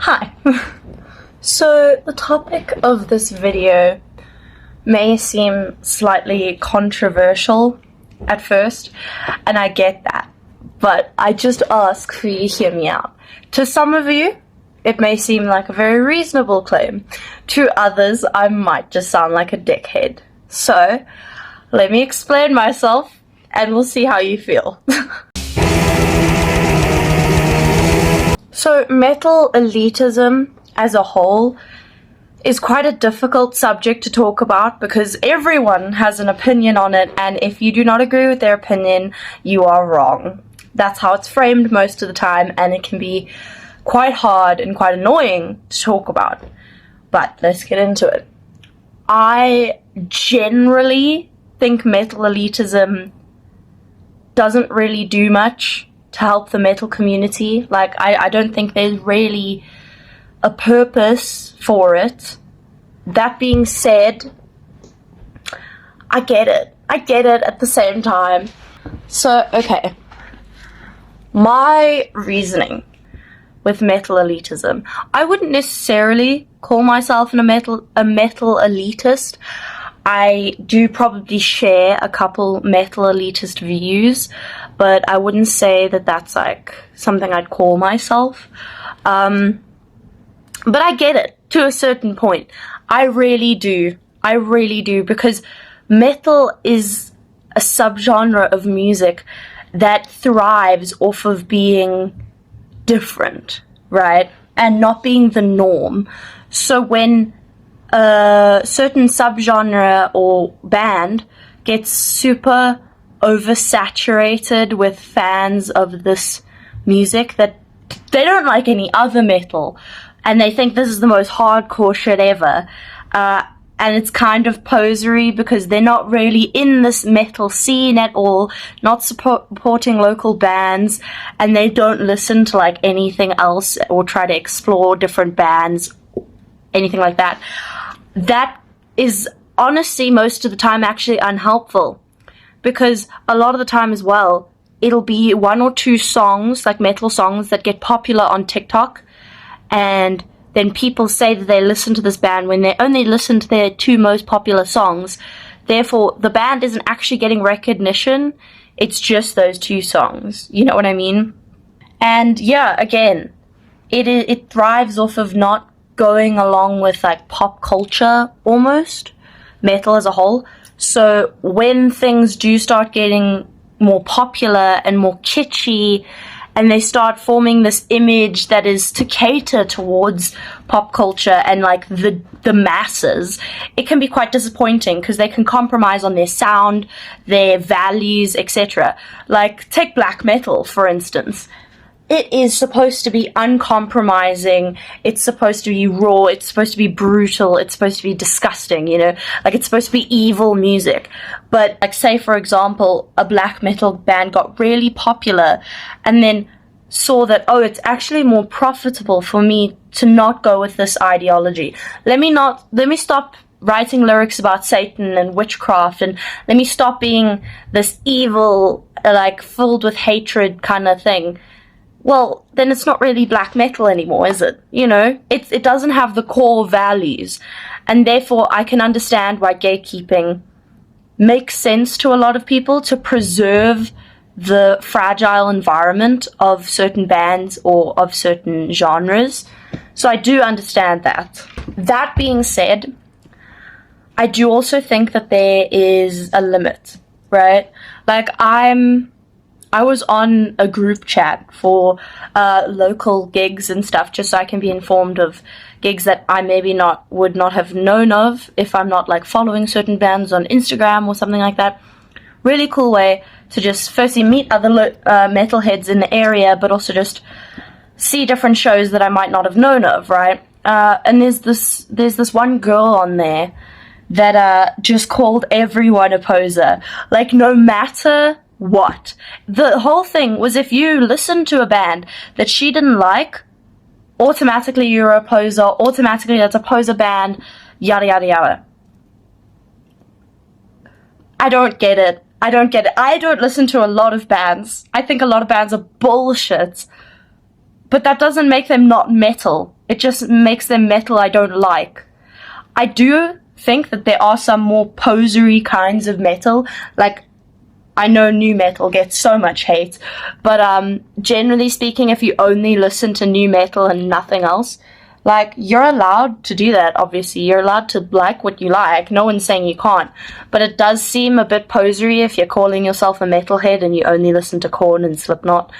Hi. So the topic of this video may seem slightly controversial at first, and I get that, but I just ask for you to hear me out. To some of you, it may seem like a very reasonable claim. To others, I might just sound like a dickhead. So, let me explain myself, and we'll see how you feel. So, metal elitism as a whole is quite a difficult subject to talk about because everyone has an opinion on it, and if you do not agree with their opinion, you are wrong. That's how it's framed most of the time, and it can be quite hard and quite annoying to talk about. But let's get into it. I generally think metal elitism doesn't really do much to help the metal community. Like, I don't think there's really a purpose for it. That being said, I get it. I get it at the same time. So, okay. My reasoning with metal elitism. I wouldn't necessarily call myself a metal elitist. I do probably share a couple metal elitist views, but I wouldn't say that that's like something I'd call myself. But I get it to a certain point. I really do. I really do, because metal is a subgenre of music that thrives off of being different, right? And not being the norm. So when a certain subgenre or band gets super oversaturated with fans of this music that they don't like any other metal, and they think this is the most hardcore shit ever, and it's kind of posery because they're not really in this metal scene at all, not supporting local bands, and they don't listen to like anything else or try to explore different bands, anything like that. That is honestly most of the time actually unhelpful, because a lot of the time as well, it'll be one or two songs, like metal songs, that get popular on TikTok, and then people say that they listen to this band when they only listen to their two most popular songs. Therefore, the band isn't actually getting recognition. It's just those two songs. You know what I mean? And yeah, again, it thrives off of not going along with like pop culture almost, metal as a whole. So when things do start getting more popular and more kitschy, and they start forming this image that is to cater towards pop culture and like the masses, it can be quite disappointing because they can compromise on their sound, their values, etc. Like, take black metal, for instance. It is supposed to be uncompromising, it's supposed to be raw, it's supposed to be brutal, it's supposed to be disgusting, you know? Like, it's supposed to be evil music. But, like, say, for example, a black metal band got really popular and then saw that, oh, it's actually more profitable for me to not go with this ideology. Let me stop writing lyrics about Satan and witchcraft, and let me stop being this evil, like, filled with hatred kind of thing. Well, then it's not really black metal anymore, is it? You know, it doesn't have the core values, and therefore I can understand why gatekeeping makes sense to a lot of people, to preserve the fragile environment of certain bands or of certain genres. So I do understand that. That being said, I do also think that there is a limit, right? Like, I was on a group chat for local gigs and stuff, just so I can be informed of gigs that I maybe would not have known of if I'm not like following certain bands on Instagram or something like that. Really cool way to just firstly meet other metalheads in the area, but also just see different shows that I might not have known of, right? And there's this one girl on there that just called everyone a poser. Like, no matter what. The whole thing was, if you listen to a band that she didn't like, automatically you're a poser, automatically that's a poser band, yada yada yada. I don't get it. I don't listen to a lot of bands. I think a lot of bands are bullshit. But that doesn't make them not metal. It just makes them metal I don't like. I do think that there are some more posery kinds of metal. Like, I know new metal gets so much hate, but generally speaking, if you only listen to new metal and nothing else, like, you're allowed to do that, obviously. You're allowed to like what you like. No one's saying you can't. But it does seem a bit posery if you're calling yourself a metalhead and you only listen to Korn and Slipknot.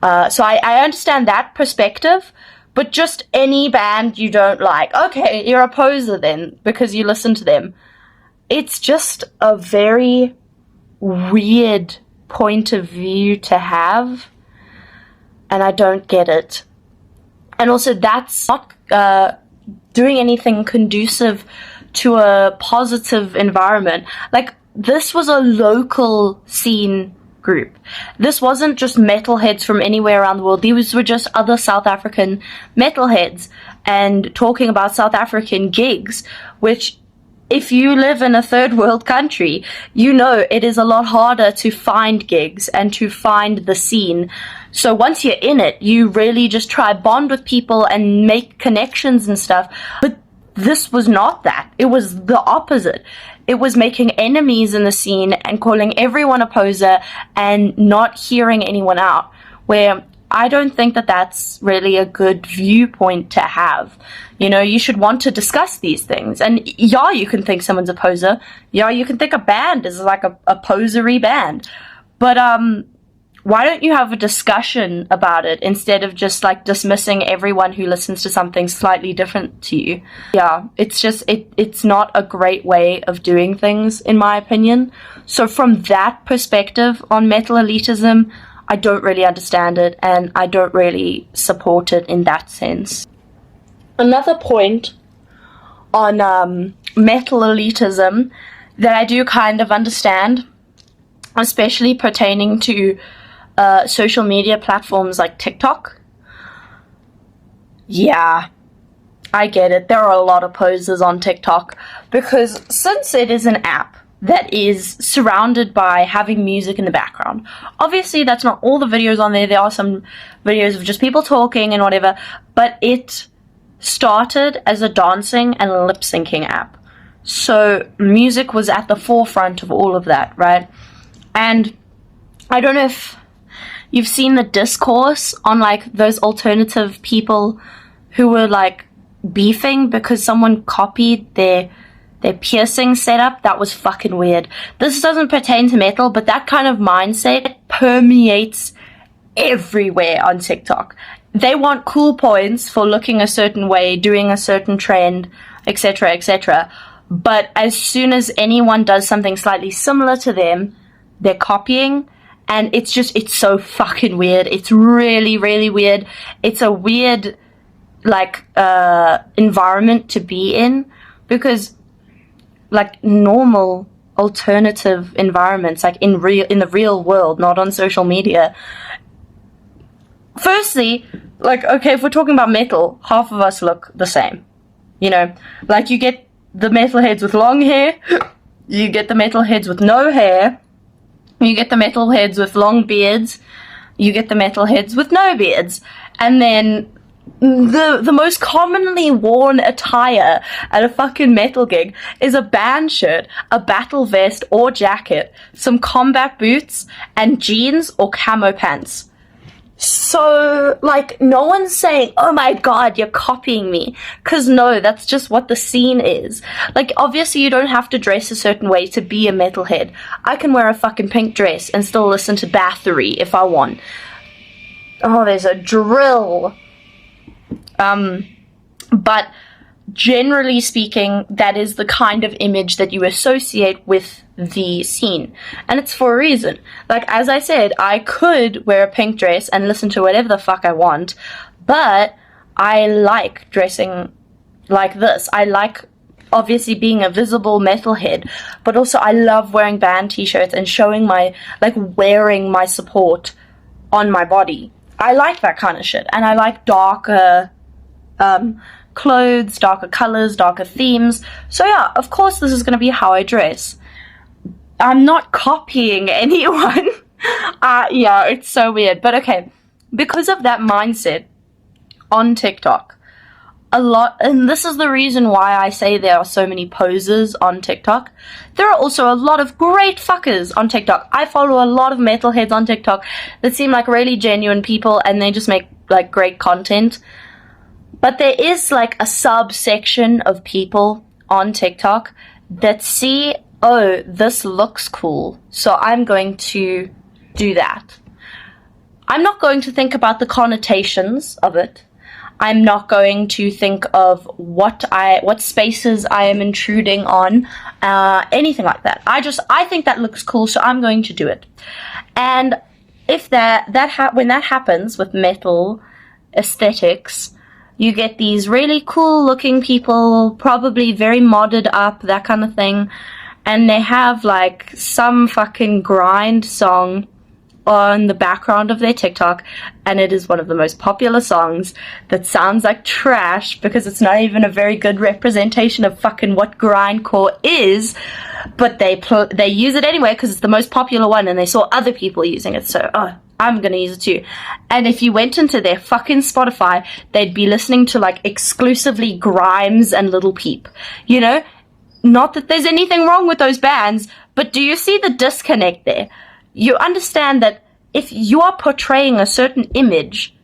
So I understand that perspective, but just any band you don't like, okay, you're a poser then, because you listen to them. It's just a very weird point of view to have, and I don't get it. And also, that's not doing anything conducive to a positive environment. Like, this was a local scene group. This wasn't just metalheads from anywhere around the world. These were just other South African metalheads and talking about South African gigs, which, if you live in a third world country, you know it is a lot harder to find gigs and to find the scene. So once you're in it, you really just try bond with people and make connections and stuff. But this was not that. It was the opposite. It was making enemies in the scene and calling everyone a poser and not hearing anyone out, where I don't think that that's really a good viewpoint to have. You know, you should want to discuss these things. And yeah, you can think someone's a poser. Yeah, you can think a band is like a posery band. But why don't you have a discussion about it instead of just like dismissing everyone who listens to something slightly different to you? Yeah, it's just, it's not a great way of doing things, in my opinion. So from that perspective on metal elitism, I don't really understand it, and I don't really support it in that sense. Another point on metal elitism that I do kind of understand, especially pertaining to social media platforms like TikTok. Yeah, I get it. There are a lot of posers on TikTok, because since it is an app that is surrounded by having music in the background, obviously that's not all the videos on there. There are some videos of just people talking and whatever, but it started as a dancing and lip syncing app. So music was at the forefront of all of that, right? And I don't know if you've seen the discourse on like those alternative people who were like beefing because someone copied their piercing setup. That was fucking weird. This doesn't pertain to metal, but that kind of mindset permeates everywhere on TikTok. They want cool points for looking a certain way, doing a certain trend, etc., etc. But as soon as anyone does something slightly similar to them, they're copying. And it's so fucking weird. It's really, really weird. It's a weird, like, environment to be in, because, like, normal alternative environments, like in the real world, not on social media. Firstly, like, okay, if we're talking about metal, half of us look the same. You know, like, you get the metalheads with long hair, you get the metalheads with no hair, you get the metalheads with long beards, you get the metalheads with no beards. And then the most commonly worn attire at a fucking metal gig is a band shirt, a battle vest or jacket, some combat boots, and jeans or camo pants. So, like, no one's saying, oh my god, you're copying me. Because no, that's just what the scene is. Like, obviously you don't have to dress a certain way to be a metalhead. I can wear a fucking pink dress and still listen to Bathory if I want. Oh, there's a drill. But generally speaking, that is the kind of image that you associate with the scene. And it's for a reason. Like, as I said, I could wear a pink dress and listen to whatever the fuck I want, but I like dressing like this. I like, obviously, being a visible metalhead, but also I love wearing band t-shirts and showing my, like, wearing my support on my body. I like that kind of shit, and I like darker clothes, darker colors, darker themes. So yeah, of course this is going to be how I dress. I'm not copying anyone. Yeah, it's so weird. But okay, because of that mindset on TikTok, a lot, and this is the reason why I say there are so many posers on TikTok. There are also a lot of great fuckers on TikTok. I follow a lot of metalheads on TikTok that seem like really genuine people, and they just make like great content. But there is like a subsection of people on TikTok that see, oh, this looks cool, so I'm going to do that. I'm not going to think about the connotations of it. I'm not going to think of what spaces I am intruding on, anything like that. I think that looks cool, so I'm going to do it. And if when that happens with metal aesthetics, you get these really cool looking people, probably very modded up, that kind of thing, and they have like some fucking grind song on the background of their TikTok, and it is one of the most popular songs that sounds like trash because it's not even a very good representation of fucking what grindcore is, but they use it anyway because it's the most popular one, and they saw other people using it, so I'm gonna use it too. And if you went into their fucking Spotify, they'd be listening to like exclusively Grimes and Little Peep, you know? Not that there's anything wrong with those bands, but do you see the disconnect there? You understand that if you are portraying a certain image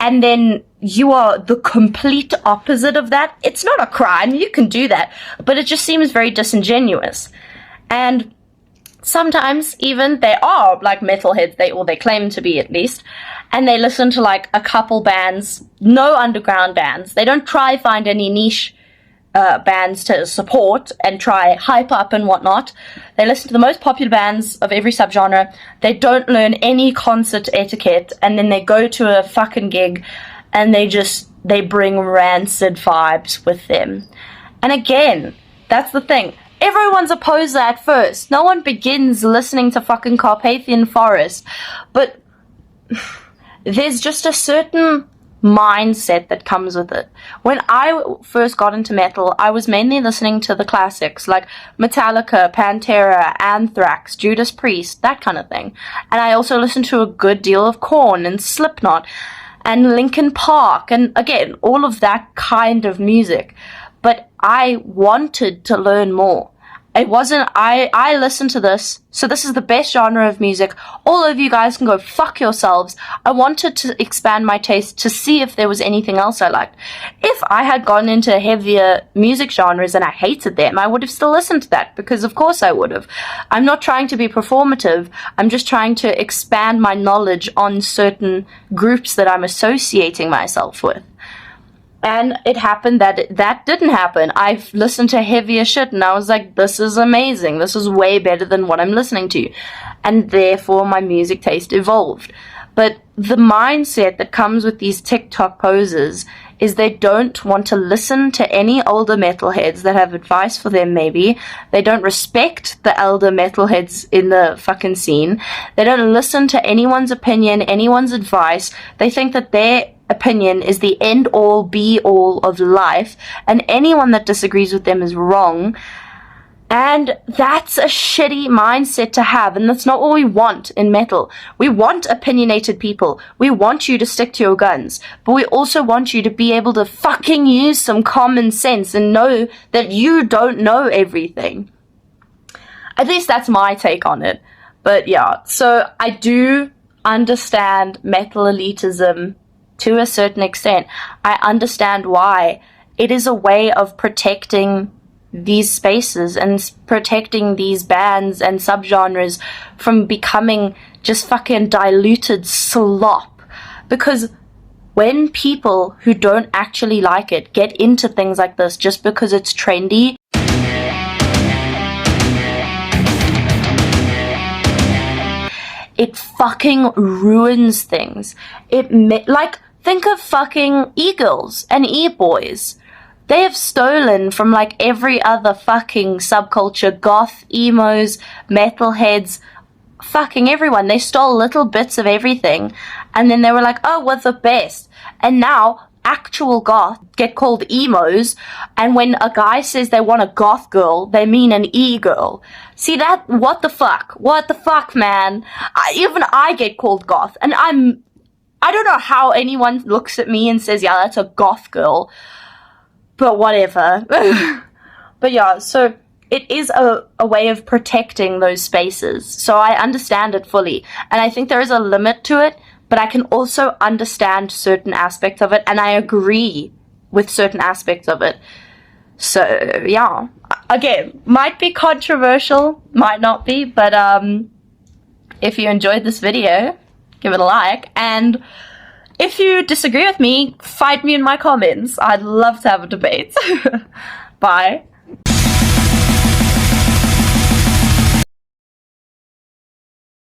and then you are the complete opposite of that, it's not a crime, you can do that, but it just seems very disingenuous. And sometimes even they are like metalheads, they claim to be at least, and they listen to like a couple bands, no underground bands. They don't try find any niche bands to support and try hype up and whatnot. They listen to the most popular bands of every subgenre. They don't learn any concert etiquette, and then they go to a fucking gig and they bring rancid vibes with them. And again, that's the thing. Everyone's a poser at first. No one begins listening to fucking Carpathian Forest. But there's just a certain mindset that comes with it. When I first got into metal, I was mainly listening to the classics like Metallica, Pantera, Anthrax, Judas Priest, that kind of thing. And I also listened to a good deal of Korn and Slipknot and Linkin Park, and again, all of that kind of music. But I wanted to learn more. It wasn't, I listened to this, so this is the best genre of music. All of you guys can go fuck yourselves. I wanted to expand my taste to see if there was anything else I liked. If I had gone into heavier music genres and I hated them, I would have still listened to that, because of course I would have. I'm not trying to be performative. I'm just trying to expand my knowledge on certain groups that I'm associating myself with. And it happened that didn't happen. I've listened to heavier shit and I was like, this is amazing. This is way better than what I'm listening to. And therefore my music taste evolved. But the mindset that comes with these TikTok posers is they don't want to listen to any older metalheads that have advice for them maybe. They don't respect the elder metalheads in the fucking scene. They don't listen to anyone's opinion, anyone's advice. They think that their opinion is the end all be all of life, and anyone that disagrees with them is wrong. And that's a shitty mindset to have, and that's not what we want in metal. We want opinionated people. We want you to stick to your guns, but we also want you to be able to fucking use some common sense and know that you don't know everything. At least that's my take on it. But yeah, so I do understand metal elitism to a certain extent. I understand why. It is a way of protecting these spaces and protecting these bands and subgenres from becoming just fucking diluted slop. Because when people who don't actually like it get into things like this just because it's trendy, it fucking ruins things. Think of fucking e-girls and e-boys. They have stolen from like every other fucking subculture, goth, emos, metalheads, fucking everyone. They stole little bits of everything, and then they were like, oh, we're the best. And now actual goth get called emos, and when a guy says they want a goth girl, they mean an e-girl. See that? What the fuck? What the fuck, man? Even I get called goth, and I don't know how anyone looks at me and says, yeah, that's a goth girl. But whatever. But yeah, so it is a way of protecting those spaces. So I understand it fully. And I think there is a limit to it, but I can also understand certain aspects of it, and I agree with certain aspects of it. So, yeah. Again, might be controversial, might not be, but if you enjoyed this video, give it a like, and if you disagree with me, fight me in my comments. I'd love to have a debate. Bye.